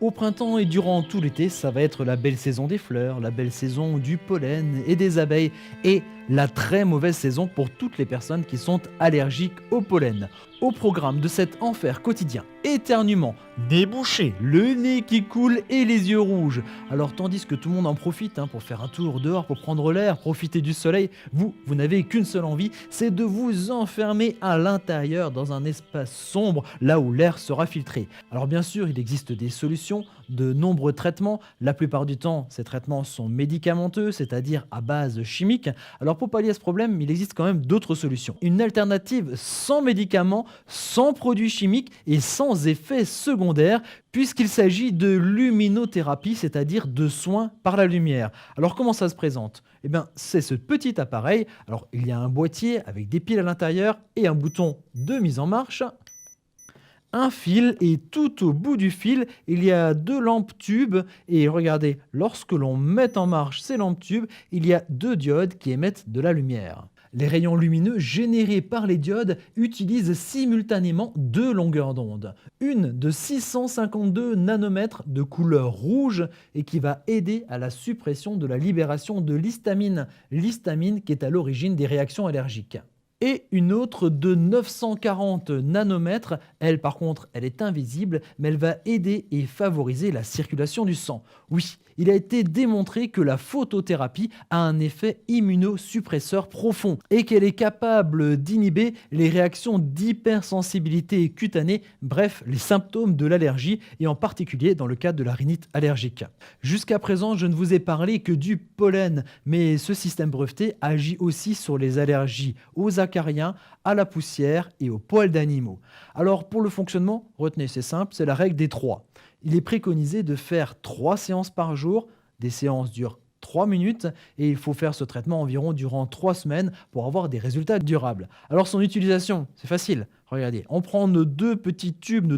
Au printemps et durant tout l'été, ça va être la belle saison des fleurs, la belle saison du pollen et des abeilles, et la très mauvaise saison pour toutes les personnes qui sont allergiques au pollen. Au programme de cet enfer quotidien, éternuement, nez bouché, le nez qui coule et les yeux rouges. Alors tandis que tout le monde en profite pour faire un tour dehors, pour prendre l'air, profiter du soleil, vous n'avez qu'une seule envie, c'est de vous enfermer à l'intérieur dans un espace sombre, là où l'air sera filtré. Alors bien sûr, il existe des solutions, de nombreux traitements. La plupart du temps, ces traitements sont médicamenteux, c'est-à-dire à base chimique. Alors pour pallier à ce problème, il existe quand même d'autres solutions. Une alternative sans médicaments, sans produits chimiques et sans effets secondaires, puisqu'il s'agit de luminothérapie, c'est-à-dire de soins par la lumière. Alors comment ça se présente? Eh bien, c'est ce petit appareil. Alors il y a un boîtier avec des piles à l'intérieur et un bouton de mise en marche, un fil, et tout au bout du fil, il y a deux lampes tubes, et regardez, lorsque l'on met en marche ces lampes tubes, il y a deux diodes qui émettent de la lumière. Les rayons lumineux générés par les diodes utilisent simultanément deux longueurs d'onde. Une de 652 nanomètres de couleur rouge et qui va aider à la suppression de la libération de l'histamine, l'histamine qui est à l'origine des réactions allergiques. Et une autre de 940 nanomètres, elle par contre, elle est invisible, mais elle va aider et favoriser la circulation du sang. Oui, il a été démontré que la photothérapie a un effet immunosuppresseur profond et qu'elle est capable d'inhiber les réactions d'hypersensibilité cutanée, bref, les symptômes de l'allergie, et en particulier dans le cas de la rhinite allergique. Jusqu'à présent, je ne vous ai parlé que du pollen, mais ce système breveté agit aussi sur les allergies aux acariens, à la poussière et aux poils d'animaux. Alors pour le fonctionnement, retenez, c'est simple, c'est la règle des 3. Il est préconisé de faire 3 séances par jour. Des séances durent 3 minutes et il faut faire ce traitement environ durant 3 semaines pour avoir des résultats durables. Alors son utilisation, c'est facile. Regardez, on prend nos deux petits tubes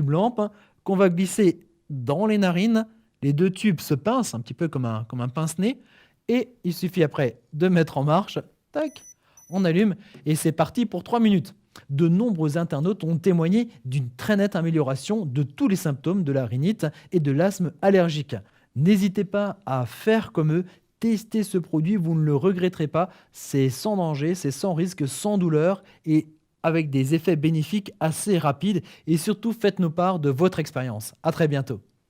lampes qu'on va glisser dans les narines. Les deux tubes se pincent un petit peu comme un pince-nez, et il suffit après de mettre en marche. Tac, on allume et c'est parti pour 3 minutes. De nombreux internautes ont témoigné d'une très nette amélioration de tous les symptômes de la rhinite et de l'asthme allergique. N'hésitez pas à faire comme eux, testez ce produit, vous ne le regretterez pas. C'est sans danger, c'est sans risque, sans douleur et avec des effets bénéfiques assez rapides. Et surtout, faites-nous part de votre expérience. À très bientôt.